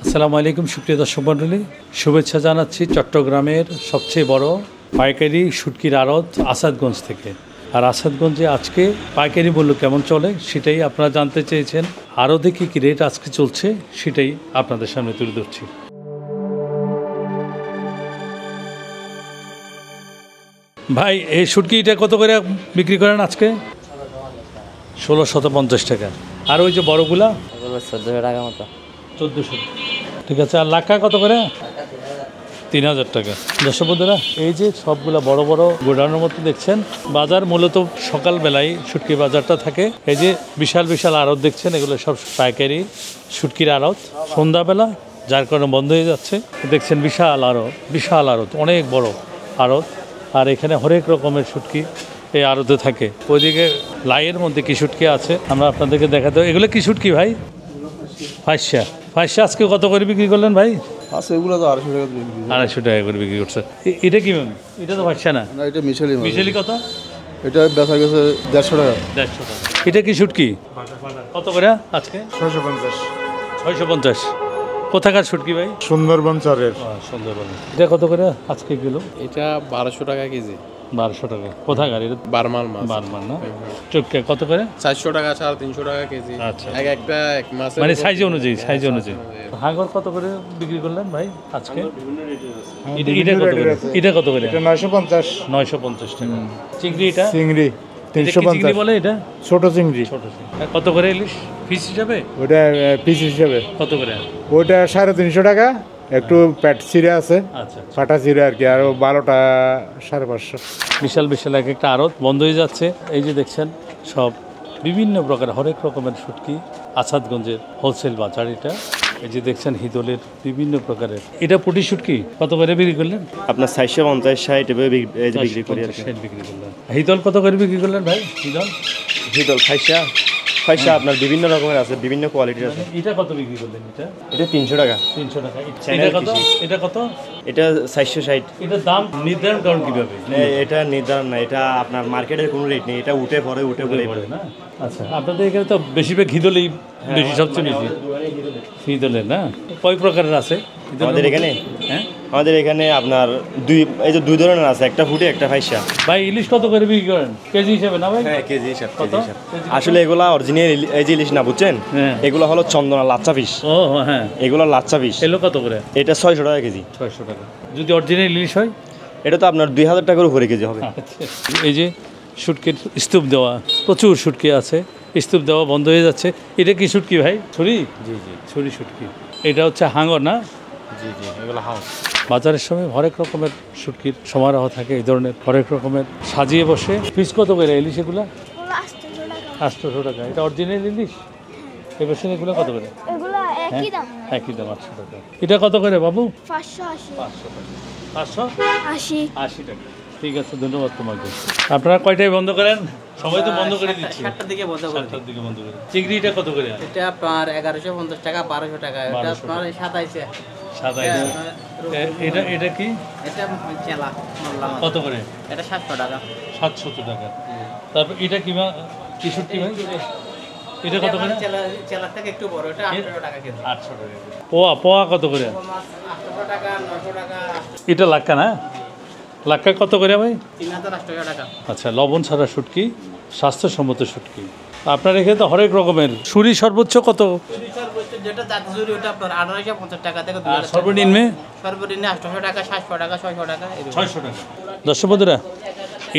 আসসালামু আলাইকুম সুপ্রিয় দর্শক মণ্ডলী, শুভেচ্ছা জানাচ্ছি চট্টগ্রামের সবচেয়ে বড় পাইকারি শুটকির আড়ত আসাদগঞ্জ থেকে। আর আসাদগঞ্জে আজকে পাইকারি মূল্য কেমন চলে সেটাই আপনারা জানতে চেয়েছেন। আড়তে কী কী রেট আজকে চলছে সেটাই আপনাদের সামনে তুলে ধরছি। ভাই এই শুটকিটা কত করে বিক্রি করেন আজকে? 1650 টাকা। আর ওই যে বড়গুলা 1400 টাকা মতো। 1400, ঠিক আছে। আর লাক্কা কত করে? 3000 টাকা। দর্শক বন্ধুরা, এই যে সবগুলা বড় বড় গোডাউনের মতো দেখছেন, বাজার মূলত সকালবেলায় শুটকি বাজারটা থাকে। এই যে বিশাল বিশাল আড়ত দেখছেন, এগুলো সব পাইকারি শুটকির আড়ত। সন্ধ্যাবেলা যার কারণে বন্ধ হয়ে যাচ্ছে। দেখছেন বিশাল আড়ত, অনেক বড় আড়ত। আর এখানে হরেক রকমের শুটকি এই আড়তে থাকে। ওইদিকে লাইয়ের মধ্যে কি শুটকি আছে আমরা আপনাদেরকে দেখাতে। এগুলো কি শুটকি ভাই? ফাঁসা আজকে কত করে বিক্রি করলেন ভাই? আচ্ছা, এগুলো তো 250 টাকা বিক্রি। 250 টাকা করে বিক্রি করছে। এটা কি ম্যাম? এটা তো ফাঁসা না, এটা মিশালি কত? এটা বেচা গেছে 150 টাকা। 150 টাকা। এটা কি শুটকি কত করে আজকে? 650। কোথাকার শুটকি ভাই? সুন্দরবন চরের। সুন্দরবন। এটা কত করে আজকে কিলো? এটা 1200 টাকা কেজি। 1200 টাকা। কোথাকার এটা? বারমাল মাছ। বারমান না? চুটকে কত করে? 400 টাকা, 350 টাকা কেজি। আচ্ছা, একটা এক মাছ মানে সাইজ অনুযায়ী। হাঙ্গর কত করে বিক্রি করলেন ভাই আজকে? এটা কত করে? এটা 950। 950 টাকা। চিংড়ি? এটা চিংড়ি চিংড়ি 350 বলে। এটা ছোট চিংড়ি। কত করে ইলিশ পিস হিসাবে? ওটা পিস হিসাবে কত করে? ওটা 350 টাকা। একটু প্যাট চিরা আছে, আচ্ছা, ফাটা চিরা আর কি। আর 12টা 550। বিশাল বিশাল এক একটা আড়ত বন্ধ হয়ে যাচ্ছে। এই যে দেখছেন সব বিভিন্ন প্রকার হরেক রকমের শুটকি আসাদগঞ্জের হোলসেল বাজার এটা। এই যে দেখছেন হিদলের বিভিন্ন প্রকারের। এটা পুটি শুটকি কত করে বিক্রি করলেন? আপনার 450 60 বিক্রি করি আর কি। বিক্রি করলেন। হিদল কত করে বিক্রি করলেন ভাই? হিদল ফাইসা আপনার বিভিন্ন রকমের আছে, বিভিন্ন কোয়ালিটির আছে। এটা কত বিক্রি করলেন? এটা 300 টাকা। 300 টাকা। এটা কত? এটা কত? এটা 460। এটার দাম নির্ধারণ করেন কিভাবে? এটা নির্ধারণ না, এটা আপনার মার্কেটের কোনো রেট নেই। এটা উঠে পড়ে না। আচ্ছা, আপনাদের এখানে তো বেশিরভাগ হিদলেই বেশি, সবচেয়ে বেশি হিদলের না? কয় প্রকারের আছে আমাদের এখানে? হ্যাঁ, আমাদের এখানে আপনার দুই ধরনের আছে, একটা ফুটে একটা ফাইসা। ভাই ইলিশ কত করে বিক্রি করেন কেজি হিসেবে না ভাই? হ্যাঁ, কেজি হিসাব। আসলে এগুলা অরিজিনাল এই যে ইলিশ না, বুঝছেন? এগুলো হলো চন্দনা লাচ্চা পিস। ও হ্যাঁ, এগুলো লাচ্চা পিস। এলো কত করে? এটা 600 টাকা কেজি। 600 টাকা। যদি অরিজিনাল ইলিশ হয় এটা তো আপনার 2000 টাকার উপরে কেজি হবে। এই যে শুটকির স্তূপ দেওয়া, প্রচুর শুটকি আছে, স্তূপ দেওয়া বন্ধ হয়ে যাচ্ছে। এটা কি শুটকি ভাই? ছুরি? জি, ছুরি শুটকি। এটা হচ্ছে হাঙ্গর না? জি, এগুলো হাউস। বাজারের সময় হরেক রকমের শুটকির সমারোহ থাকে, এই ধরনের হরেক রকমের সাজিয়ে বসে। পিস কত করে ইলিশ এগুলো? 800 টাকা। এটা অরিজিনাল ইলিশ। এবার এগুলো কত করে? একই দাম 800 টাকা। এটা কত করে বাবু? 580 টাকা। ঠিক আছে, ধন্যবাদ তোমাকে। আপনারা কয়টায় বন্ধ করেন? সবাই তো বন্ধ করে দিচ্ছে। 7টার দিকে বন্ধ করে। 7টার দিকে বন্ধ করে। চিংড়িটা কত করে? এটা আপনার 1150 টাকা, 1200 টাকা। এটা আপনার 27 এটা কি? এটা চেলা কত করে? এটা 700 টাকা। 700 টাকা। তারপর এটা কি শুটকি ভাই? এটা কত করে? চেলা থেকে একটু বড়, এটা 800 টাকা কেজি। 800 টাকা। পোয়া কত করে? 800 টাকা, 900 টাকা। এটা লাক্কা না? লাক্কা কত করে ভাই? 3800 টাকা। আচ্ছা, লবণ ছাড়া শুটকি, স্বাস্থ্যসম্মত শুটকি। আপনার এখানে তো হরেক রকমের। ছুরি সর্বোচ্চ কত? যেটা জাতি জুরি ওটা আপনার 1850 টাকা থেকে 2000 টাকা। সর্বনিম্নে 800 টাকা, 700 টাকা, 600 টাকা। 600 টাকা। দর্শক বন্ধুরা,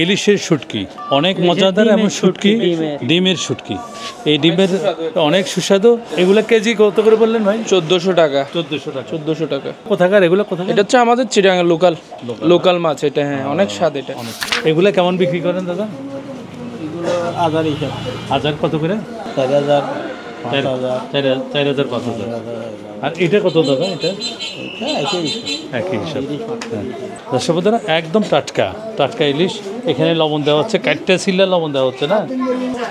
ইলিশের শুটকি অনেক মজাদার, এবং শুটকি ডিমের শুটকি। এই ডিমের অনেক সুস্বাদু। এগুলো কেজি কত করে বললেন ভাই? 1400 টাকা। 1400 টাকা। কোথাকার এগুলো? কোথাকার? এটা হচ্ছে আমাদের চিটাগাং লোকাল মাছ। এটা হ্যাঁ, অনেক স্বাদ এটা। এগুলো কেমন বিক্রি করেন দাদা? এগুলো 1000 হিসাব। 1000 কত করে? 4000, 4000, 5000। আর এটা কত দাদা? এটা একই হিসাব। দর্শক বন্ধুরা, একদম টাটকা ইলিশ। এখানে লবণ দেওয়া হচ্ছে, কাটটা ছিলা লবণ দেওয়া হচ্ছে না।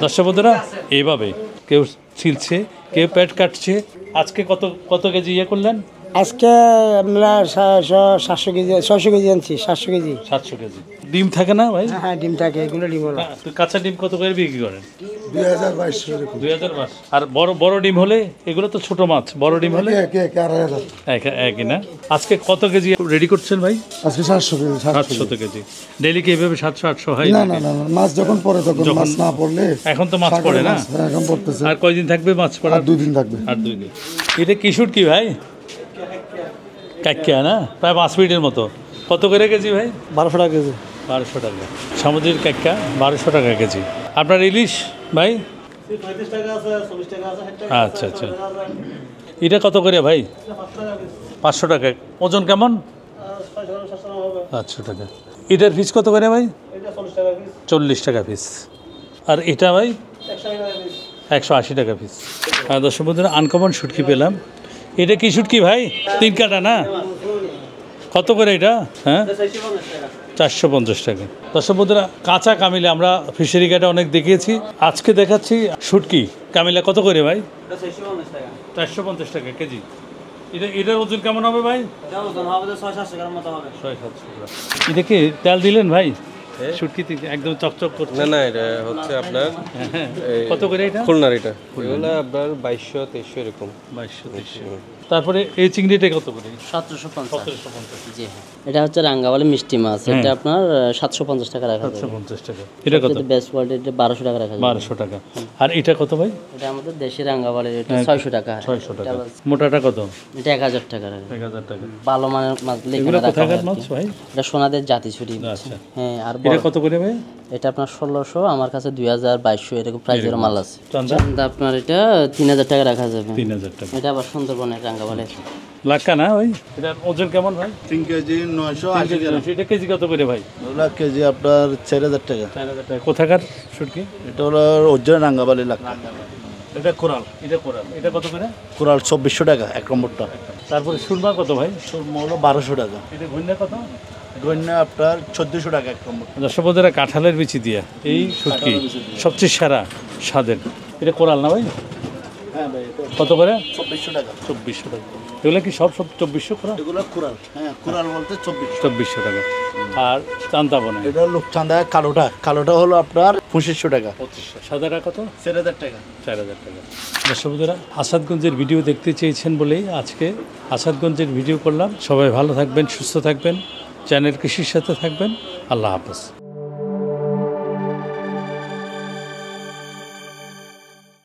দর্শক বন্ধুরা, এইভাবে কেউ ছিলছে, কেউ পেট কাটছে। আজকে কত কেজি করলেন? আজকে আমরা 700 কেজি 600 কেজি আনছি। 700 কেজি। 700 কেজি। ডিম থাকে না ভাই? হ্যাঁ, ডিম থাকে। এগুলো ডিম হলো। কাঁচা ডিম কত করে বিক্রি করেন? 2200 এরকম 2022। আর বড় বড় ডিম হলে এগুলো তো ছোট মাছ, বড় ডিম হলে কে 2500 একই না। আজকে কত কেজি রেডি করছেন ভাই? আজকে 700 কেজি 700 কেজি। ডেইলি কি এভাবে 700-800 হয়? না না না না, মাছ যখন পড়ে তখন মাছ না পড়লে এখন তো মাছ পড়ে না, এখন পড়তেছে। আর কয়দিন থাকবে মাছ পড়া? আর 2 দিন থাকবে। আর 2 দিন। এটা কি শুট কি ভাই? কাকিয়া না, প্রায় 5 ফিটের মতো। কত করে কেজি ভাই? 1200 টাকা কেজি। 1200 টাকা সামুদ্রিক কাকিয়া, 1200 টাকা কেজি। আপনার ইলিশ ভাই? 35 টাকা আছে, 40 টাকা আছে, 60 টাকা আচ্ছা আচ্ছা। এটা কত করে ভাই? 500 টাকা। ওজন কেমন? 500 টাকা। এটার পিস কত করে ভাই? 40 টাকা পিস। আর এটা ভাই 180 টাকা পিস। আর দর্শক বন্ধুরা, আনকমন শুটকি পেলাম। এটা কি শুটকি ভাই? 3 কাটা না? কত করে এটা? হ্যাঁ, 450 টাকা। দর্শক বন্ধুরা, কাঁচা কামিলে আমরা ফিশারি ঘাটে অনেক দেখিয়েছি, আজকে দেখাচ্ছি শুটকি কামিলা। কত করে ভাই? 450 টাকা কেজি। এটার ওজন কেমন হবে ভাই? 600-700 গ্রাম মতো হবে। 600-700 গ্রাম। এটা কি তেল দিলেন ভাই? শুটকিতে একদম চকচক করছে। না না, এটা হচ্ছে আপনার কত করে এটা? খুলনার। এটা এগুলো আপনার 2200-2300 এরকম। 2200-2300। তারপরে এই চিংড়িটা কত করে? 1750। জি হ্যাঁ, এটা হচ্ছে রাঙ্গাবালি মিষ্টি মাছ। এটা আপনার 750 টাকা রাখা যাবে। 750 টাকা। এটা কত? বেস্ট কোয়ালিটি, এটা 1200 টাকা রাখা যাবে। 1200 টাকা। আর এটা কত ভাই? এটা আমাদের দেশি রাঙ্গাবালির, এটা 600 টাকা। 600 টাকা। মোটাটা কত? এটা 1000 টাকা রাখা যাবে। 1000 টাকা। ভালো মানের মাছ এগুলো কোথাকার মাছ ভাই? এটা সোনাদের জাতি ছুরি। আচ্ছা। হ্যাঁ। আর এটা কত করে ভাই? এটা আপনার 1600, আমার কাছে 2000-2200 এরকম প্রাইসের মাল আছে। চান্দা? আপনার এটা 3000 টাকা রাখা যাবে। 3000 টাকা। এটা আবার সুন্দরবনের রাঙ্গাবালির। লাক্কা না ভাই? এটার ওজন কেমন ভাই? 3 কেজি 980 গ্রাম। এটা কেজি কত করে ভাই? ওগুলা কেজি আপনার 4000 টাকা। 4000 টাকা। কোথাকার শুটকি? এটা হলো অরিজিনাল রাঙ্গাবালি লাক্কা। এটা কোরাল। এটা কোরাল। এটা কত করে? কোরাল 2400 টাকা এক নম্বরটা। তারপরে সুরমা কত ভাই? সুরমা হলো 1200 টাকা। এটা ঘন্যা কত? গন্যা আপনার 1400 টাকা এক নম্বর। দর্শক বন্ধুরা, কাঁঠালের বিচি দিয়া এই শুটকি সবচেয়ে সেরা স্বাদের। এটা কোরাল না ভাই? হ্যাঁ ভাই, কত করে? 2400 টাকা। 2400 টাকা। এগুলো কি সব 2400 করা? এগুলো কোরাল। হ্যাঁ, কোরাল বলতে 2400। 2400 টাকা। আর চান্দা বনে এটা লোকচান্দা কালোটা হলো আপনার 2500 টাকা। 2500। সাদাটা কত? 4000 টাকা। 4000 টাকা। দর্শক বন্ধুরা, আসাদগঞ্জের ভিডিও দেখতে চেয়েছেন বলেই আজকে আসাদগঞ্জের ভিডিও করলাম। সবাই ভালো থাকবেন, সুস্থ থাকবেন, চ্যানেল কৃষির সাথে থাকবেন। আল্লাহ হাফেজ।